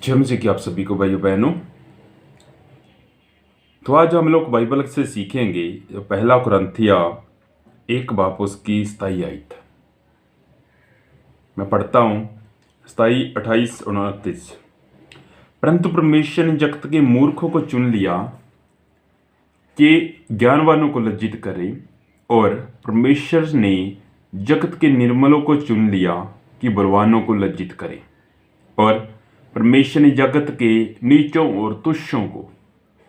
जय मसीह की आप सभी को भाइयों बहनों। तो आज हम लोग बाइबल से सीखेंगे पहला कुरिन्थिया 1 उसकी 27 मैं पढ़ता हूँ 27, 28, 29। परंतु परमेश्वर ने जगत के मूर्खों को चुन लिया कि ज्ञानवानों को लज्जित करे, और परमेश्वर ने जगत के निर्मलों को चुन लिया कि बलवानों को लज्जित करे, और परमेश्वर ने जगत के नीचों और तुच्छों को,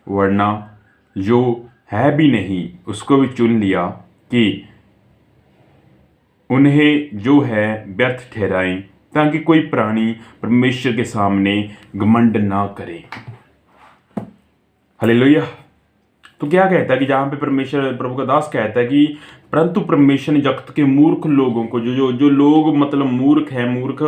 वरना जो है भी नहीं उसको भी चुन लिया कि उन्हें जो है व्यर्थ ठहराएं, ताकि कोई प्राणी परमेश्वर के सामने घमंड ना करे। हालेलुया। तो क्या कहता है कि जहाँ पे परमेश्वर प्रभु का दास कहता है कि परंतु परमेश्वर ने जगत के मूर्ख लोगों को, जो जो जो लोग मतलब मूर्ख है, मूर्ख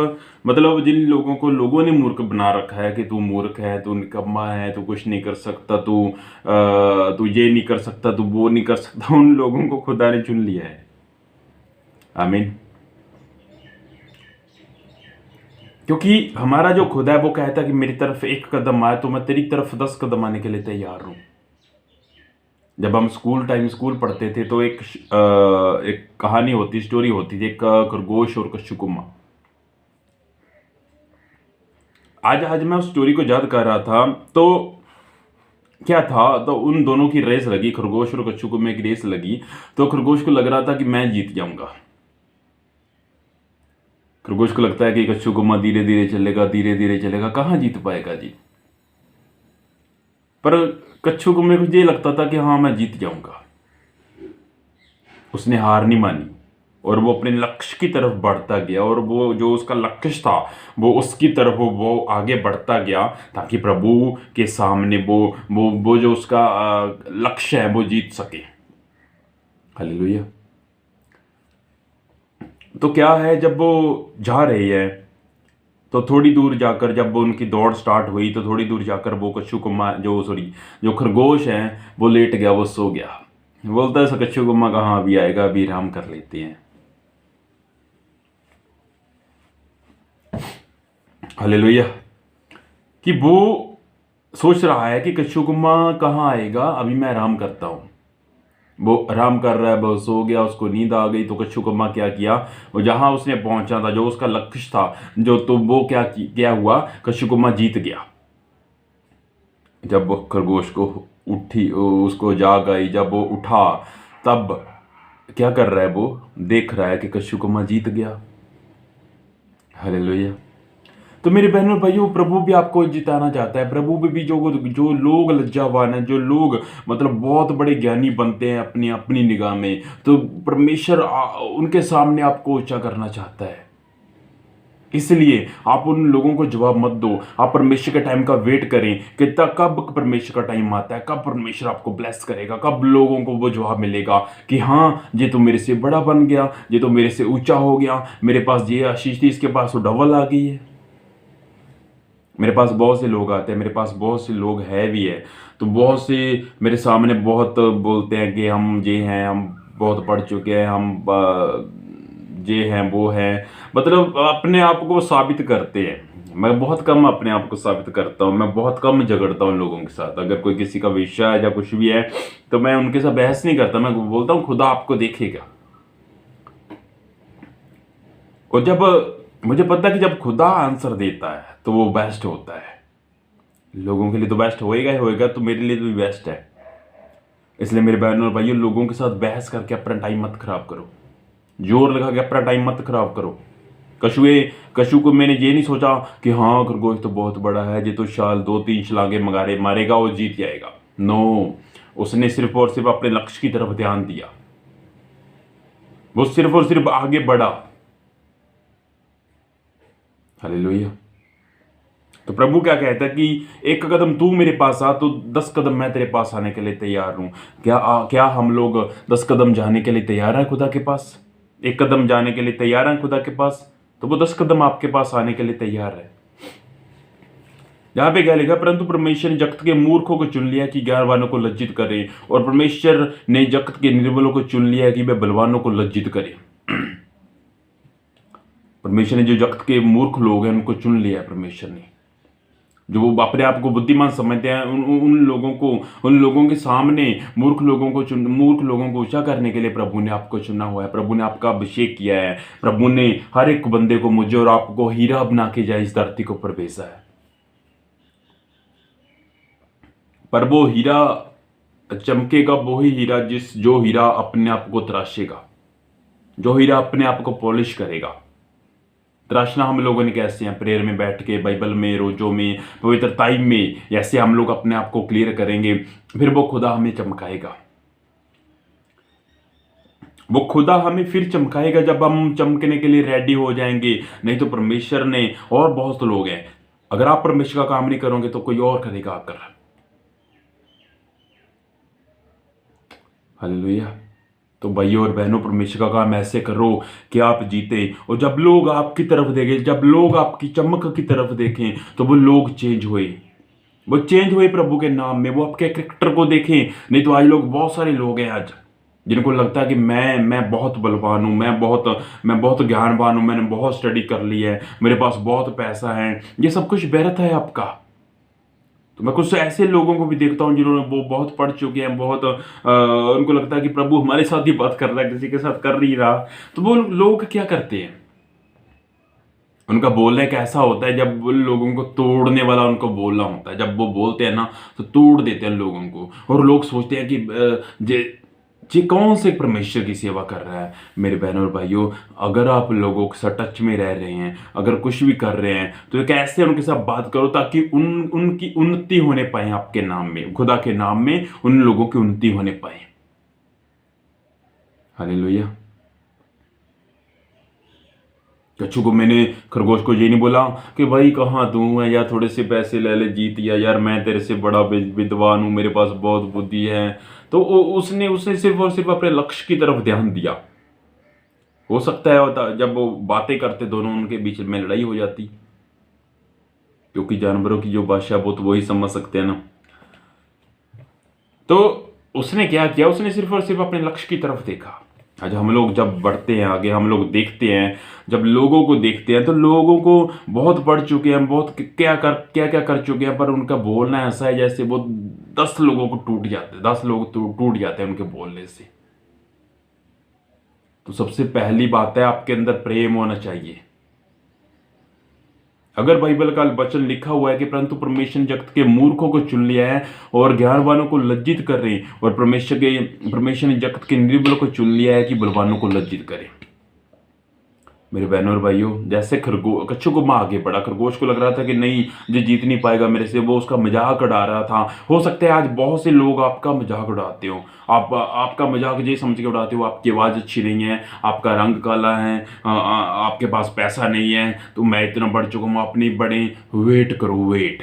मतलब जिन लोगों को लोगों ने मूर्ख बना रखा है कि तू मूर्ख है, तू निकम्मा है, तू कुछ नहीं कर सकता, तू ये नहीं कर सकता, तू वो नहीं कर सकता, उन लोगों को खुदा ने चुन लिया है। आमीन। क्योंकि हमारा जो खुदा है वो कहता है कि मेरी तरफ 1 कदम आए तो मैं तेरी तरफ 10 कदम आने के लिए तैयार हूं। जब हम स्कूल पढ़ते थे तो एक कहानी होती, स्टोरी होती थी, एक खरगोश और कछुकुमा। आज मैं उस स्टोरी को याद कर रहा था तो क्या था, तो उन दोनों की रेस लगी, खरगोश और कछुकुमे की रेस लगी। तो खरगोश को लग रहा था कि मैं जीत जाऊंगा। खरगोश को लगता है कि कछुकुमा धीरे धीरे चलेगा, कहाँ जीत पाएगा जी। पर कछुकुमे को ये लगता था कि हाँ मैं जीत जाऊंगा। उसने हार नहीं मानी और वो अपने लक्ष्य की तरफ बढ़ता गया, और वो जो उसका लक्ष्य था वो उसकी तरफ वो आगे बढ़ता गया, ताकि प्रभु के सामने वो जो उसका लक्ष्य है वो जीत सके। हालेलुया। तो क्या है, जब वो जा रही है तो थोड़ी दूर जाकर जब वो उनकी दौड़ स्टार्ट हुई तो थोड़ी दूर जाकर वो कछुकुमा जो खरगोश है वो लेट गया, वो सो गया। बोलता है कछुकुमा कहाँ अभी आएगा, अभी आराम कर लेते हैं। हालेलुया। कि वो सोच रहा है कि कछुकुमा कहाँ आएगा, अभी मैं आराम करता हूँ। वो आराम कर रहा है, वो सो गया, उसको नींद आ गई। तो कछुकुमा क्या किया, वो जहां उसने पहुंचा था, जो उसका लक्ष्य था, जो तो वो क्या हुआ, कछुकुमा जीत गया। जब वो खरगोश को उसको जाग आई, जब वो उठा तब क्या कर रहा है, वो देख रहा है कि कछुकुमा जीत गया। हालेलुया। तो मेरे बहनों भाइयों, प्रभु भी आपको जिताना चाहता है। प्रभु भी जो लोग लज्जावान हैं, जो लोग मतलब बहुत बड़े ज्ञानी बनते हैं अपनी अपनी निगाह में, तो परमेश्वर उनके सामने आपको ऊंचा करना चाहता है। इसलिए आप उन लोगों को जवाब मत दो, आप परमेश्वर के टाइम का वेट करें कि कब परमेश्वर का टाइम आता है, कब परमेश्वर आपको ब्लेस करेगा, कब लोगों को वो जवाब मिलेगा कि हाँ ये तो मेरे से बड़ा बन गया, ये तो मेरे से ऊंचा हो गया, मेरे पास ये आशीष थी, इसके पास तो डबल आ गई है। मेरे पास बहुत से लोग आते हैं, मेरे पास बहुत से लोग हैं भी है, तो बहुत से मेरे सामने बहुत बोलते हैं कि हम ये हैं, हम बहुत पढ़ चुके हैं, हम ये हैं वो हैं, मतलब अपने आप को साबित करते हैं। मैं बहुत कम अपने आप को साबित करता हूँ, मैं बहुत कम झगड़ता हूँ लोगों के साथ। अगर कोई किसी का विषय है या कुछ भी है तो मैं उनके साथ बहस नहीं करता, मैं बोलता हूँ खुदा आपको देखेगा। और जब मुझे पता है कि जब खुदा आंसर देता है तो वो बेस्ट होता है। लोगों के लिए तो बेस्ट होएगा ही होएगा, तो मेरे लिए तो भी बेस्ट है। इसलिए मेरे बहनों और भाइयों, लोगों के साथ बहस करके अपना टाइम मत खराब करो, जोर लगा के अपना टाइम मत खराब करो। कशु को मैंने ये नहीं सोचा कि हाँ खरगोश तो बहुत बड़ा है, ये तो 2-3 छलांगे मारेगा और जीत जाएगा। नो, उसने सिर्फ और सिर्फ अपने लक्ष्य की तरफ ध्यान दिया, वो सिर्फ और सिर्फ आगे बढ़ा। हालेलुया। तो प्रभु क्या कहता है कि 1 कदम तू मेरे पास आ तो 10 कदम मैं तेरे पास आने के लिए तैयार हूं। क्या हम लोग 10 कदम जाने के लिए तैयार हैं खुदा के पास? 1 कदम जाने के लिए तैयार हैं खुदा के पास, तो वो 10 कदम आपके पास आने के लिए तैयार है। यहाँ पे क्या लिखा, परंतु परमेश्वर ने जगत के मूर्खों को चुन लिया कि ज्ञानवानों को लज्जित करे, और परमेश्वर ने जगत के निर्बलों को चुन लिया कि वे बलवानों को लज्जित करे। परमेश्वर ने जो जगत के मूर्ख लोग हैं उनको चुन लिया है परमेश्वर ने, जो वो अपने आप को बुद्धिमान समझते हैं, उन लोगों के सामने मूर्ख लोगों को ऊंचा करने के लिए प्रभु ने आपको चुना हुआ है। प्रभु ने आपका अभिषेक किया है। प्रभु ने हर एक बंदे को, मुझे और आपको हीरा बना के जाए इस धरती के ऊपर भेजा है। पर वो हीरा चमकेगा, वो ही हीरा जो हीरा अपने आप को तराशेगा, जो हीरा अपने आप को पॉलिश करेगा। तराशना हम लोगों ने कैसे हैं? प्रेयर में बैठ के, बाइबल में, रोजों में, पवित्र टाइम में, ऐसे हम लोग अपने आप को क्लियर करेंगे, फिर वो खुदा हमें चमकाएगा। वो खुदा हमें फिर चमकाएगा जब हम चमकने के लिए रेडी हो जाएंगे। नहीं तो परमेश्वर ने, और बहुत लोग हैं, अगर आप परमेश्वर का काम नहीं करोगे तो कोई और करेगा आकर। हालेलुया। तो भाइयों और बहनों, परमेश्वर का काम ऐसे करो कि आप जीते। और जब लोग आपकी तरफ देखें, जब लोग आपकी चमक की तरफ देखें, तो वो लोग चेंज हुए, वो चेंज हुए प्रभु के नाम में। वो आपके कैरेक्टर को देखें। नहीं तो आज लोग, बहुत सारे लोग हैं आज जिनको लगता है कि मैं बहुत बलवान हूँ, मैं बहुत ज्ञानवान हूँ, मैंने बहुत स्टडी कर ली है, मेरे पास बहुत पैसा है। ये सब कुछ व्यर्थ है आपका। तो मैं कुछ ऐसे लोगों को भी देखता हूँ जिन्होंने वो बहुत पढ़ चुके हैं, उनको लगता है कि प्रभु हमारे साथ ही बात कर रहा है, किसी के साथ कर नहीं रहा। तो वो लोग क्या करते हैं, उनका बोलना एक ऐसा होता है जब वो लोगों को तोड़ने वाला उनको बोलना होता है। जब वो बोलते हैं ना तो तोड़ देते हैं लोगों को। और लोग सोचते हैं कि ये कौन से परमेश्वर की सेवा कर रहा है। मेरे बहनों और भाइयों, अगर आप लोगों के साथ टच में रह रहे हैं, अगर कुछ भी कर रहे हैं, तो कैसे उनके साथ बात करो ताकि उनकी उन्नति होने पाए। आपके नाम में, खुदा के नाम में उन लोगों की उन्नति होने पाए। हालेलुया। कच्छू को मैंने, खरगोश को ये नहीं बोला कि भाई कहाँ तू है यार, थोड़े से पैसे ले ले, जीत या यार, मैं तेरे से बड़ा विद्वान हूँ, मेरे पास बहुत बुद्धि है। तो उसने उसने सिर्फ और सिर्फ अपने लक्ष्य की तरफ ध्यान दिया। हो सकता है होता जब वो बातें करते दोनों, उनके बीच में लड़ाई हो जाती, क्योंकि जानवरों की जो भाषा वो तो वही समझ सकते हैं ना। तो उसने क्या किया, उसने सिर्फ और सिर्फ अपने लक्ष्य की तरफ देखा। आज हम लोग जब बढ़ते हैं आगे, हम लोग देखते हैं, जब लोगों को देखते हैं तो लोगों को बहुत पढ़ चुके हैं, बहुत क्या क्या कर चुके हैं, पर उनका बोलना ऐसा है जैसे वो 10 लोगों को टूट जाते हैं, 10 लोग टूट जाते हैं उनके बोलने से। तो सबसे पहली बात है, आपके अंदर प्रेम होना चाहिए। अगर बाइबल का वचन लिखा हुआ है कि परंतु परमेश्वर ने जगत के मूर्खों को चुन लिया है और ज्ञानवानों को लज्जित कर रहे हैं, और परमेश्वर ने जगत के निर्बल को चुन लिया है कि बलवानों को लज्जित करे। मेरे बहनों और भाइयों, जैसे कच्छू को आगे बढ़ा, खरगोश को लग रहा था कि नहीं, जो जीत नहीं पाएगा मेरे से, वो उसका मजाक उड़ा रहा था। हो सकता है आज बहुत से लोग आपका मजाक उड़ाते हो, आपका मजाक ये समझ के उड़ाते हो, आपकी आवाज़ अच्छी नहीं है, आपका रंग काला है, आपके पास पैसा नहीं है, तो मैं इतना बढ़ चुका हूँ, आप नहीं बढ़े। वेट करो, वेट।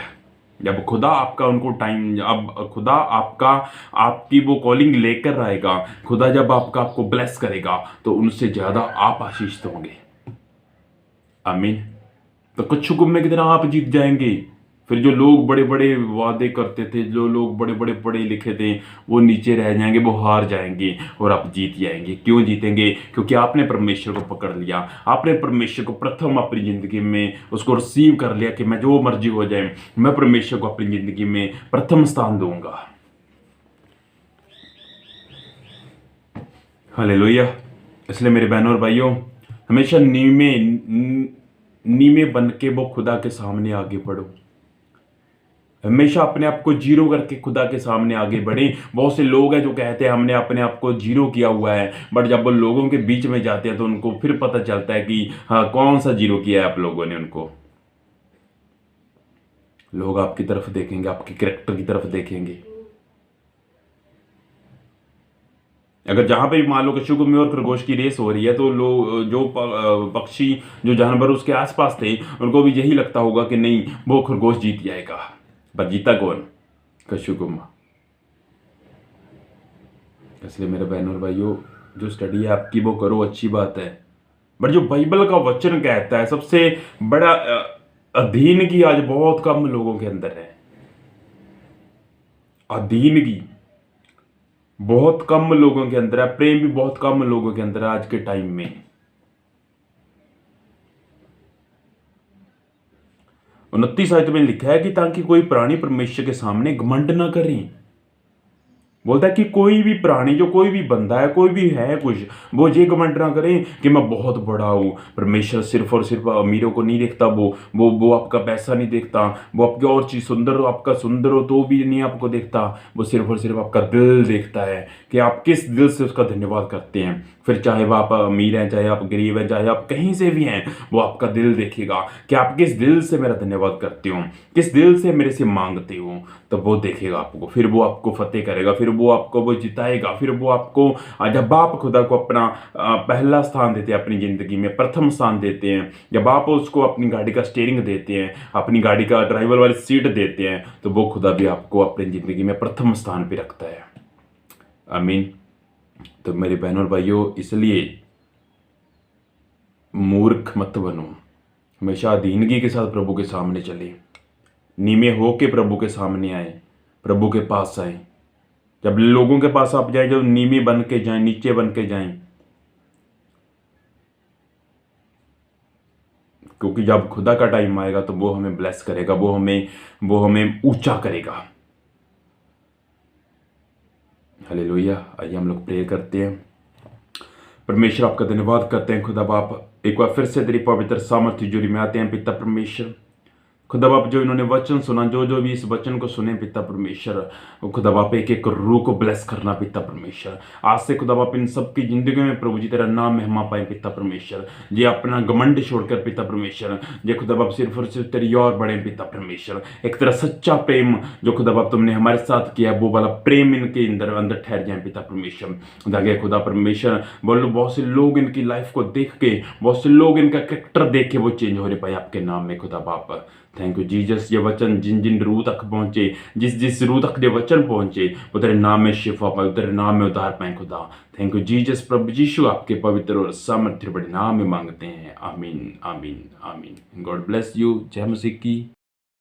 जब खुदा आपका उनको टाइम, अब खुदा आपकी वो कॉलिंग लेकर आएगा, खुदा जब आपको ब्लेस करेगा, तो उनसे ज़्यादा आप आशीष होंगे। आमीन। तो कच्छू कुम्मे की तरह आप जीत जाएंगे। फिर जो लोग बड़े बड़े वादे करते थे, जो लोग बड़े बड़े पढ़े लिखे थे, वो नीचे रह जाएंगे, वो हार जाएंगे, और आप जीत जाएंगे। क्यों जीतेंगे? क्योंकि आपने परमेश्वर को पकड़ लिया, आपने परमेश्वर को प्रथम अपनी ज़िंदगी में उसको रिसीव कर लिया कि मैं जो मर्जी हो जाए, मैं परमेश्वर को अपनी ज़िंदगी में प्रथम स्थान दूंगा। हालेलुया। इसलिए मेरे बहनों और भाइयों, हमेशा नीमे बन के वो खुदा के सामने आगे बढ़ो। हमेशा अपने आप को जीरो करके खुदा के सामने आगे बढ़े। बहुत से लोग हैं जो कहते हैं हमने अपने आप को जीरो किया हुआ है, बट जब वो लोगों के बीच में जाते हैं तो उनको फिर पता चलता है कि हाँ, कौन सा जीरो किया है आप लोगों ने उनको। लोग आपकी तरफ देखेंगे, आपके कैरेक्टर की तरफ देखेंगे। अगर जहां पे मान लो कच्छू कुम्मे और खरगोश की रेस हो रही है, तो लोग, जो पक्षी, जो जानवर उसके आसपास थे, उनको भी यही लगता होगा कि नहीं, वो खरगोश जीत जाएगा। पर जीता कौन? कच्छू कुम्मा। इसलिए मेरे बहनों और भाइयों, जो स्टडी है आपकी वो करो, अच्छी बात है, बट जो बाइबल का वचन कहता है, सबसे बड़ा अधीन की आज बहुत कम लोगों के अंदर है। अधीन की बहुत कम लोगों के अंदर है, प्रेम भी बहुत कम लोगों के अंदर है आज के टाइम में। 29 आयत में लिखा है कि ताकि कोई प्राणी परमेश्वर के सामने घमंड ना करें। बोलता है कि कोई भी प्राणी, जो कोई भी बंदा है, कोई भी है कुछ, वो ये घमंड ना करें कि मैं बहुत बड़ा हूँ। परमेश्वर सिर्फ और सिर्फ अमीरों को नहीं देखता, वो आपका पैसा नहीं देखता, वो आपकी और चीज़ सुंदर हो, आपका सुंदर हो तो भी नहीं आपको देखता, वो सिर्फ और सिर्फ आपका दिल देखता है कि आप किस दिल से उसका धन्यवाद करते हैं। फिर चाहे वो आप अमीर हैं, चाहे आप गरीब हैं, चाहे आप कहीं से भी हैं, वो आपका दिल देखेगा कि आप किस दिल से मेरा धन्यवाद करते हो, किस दिल से मेरे से मांगते हो। तो वो देखेगा आपको, फिर वो आपको फतेह करेगा, फिर वो आपको वो जिताएगा, फिर वो आपको, जब आप खुदा को अपना पहला स्थान देते हैं अपनी ज़िंदगी में, प्रथम स्थान देते हैं, जब आप उसको अपनी गाड़ी का स्टीयरिंग देते हैं, अपनी गाड़ी का ड्राइवर वाली सीट देते हैं, तो वो खुदा भी आपको अपनी ज़िंदगी में प्रथम स्थान पे रखता है। आमीन। तो मेरे बहनों और भाइयों, इसलिए मूर्ख मत बनो, हमेशा दीनगी के साथ प्रभु के सामने चले, नीमे हो के प्रभु के सामने आए, प्रभु के पास आए। जब लोगों के पास आप जाए, जब नीमे बन के जाएं, नीचे बन के जाएं, क्योंकि जब खुदा का टाइम आएगा तो वो हमें ब्लेस करेगा, वो हमें ऊंचा करेगा। हालेलुया। आइए हम लोग प्रे करते हैं। परमेश्वर, आपका धन्यवाद करते हैं खुदा बाप, एक बार फिर से तेरी पवित्र सामर्थ्य जोरी में आते हैं पिता परमेश्वर। खुदा बाप, जो इन्होंने वचन सुना, जो भी इस वचन को सुने पिता परमेश्वर, खुदा बाप एक एक रूह को ब्लेस करना पिता परमेश्वर। आज से खुदा बाप इन सब की जिंदगी में प्रभु जी तेरा नाम महिमा पाए पिता परमेश्वर। ये अपना घमंड छोड़कर पिता परमेश्वर, ये खुदा बाप सिर्फ और सिर्फ तेरी और बढ़े पिता परमेश्वर। एक तरह सच्चा प्रेम जो खुदा बाप तुमने हमारे साथ किया, वो वाला प्रेम इनके अंदर ठहर जाए पिता परमेश्वर। दागे खुदा परमेश्वर, बोलो बहुत से लोग इनकी लाइफ को देख के, बहुत से लोग इनका कैरेक्टर देख के वो चेंज हो रहे पाए आपके नाम में खुदा बाप। Thank you Jesus. ये वचन जिन जिन रूह तक पहुंचे, जिस रूह तक ये वचन पहुंचे, वो तेरे नाम में शिफा पाए, तेरे नाम में उद्धार पाए खुदा। Thank you Jesus. प्रभु यीशु आपके पवित्र और सामर्थ्य बड़े नाम में मांगते हैं। आमीन आमीन आमीन। God bless you. जय मसीह की।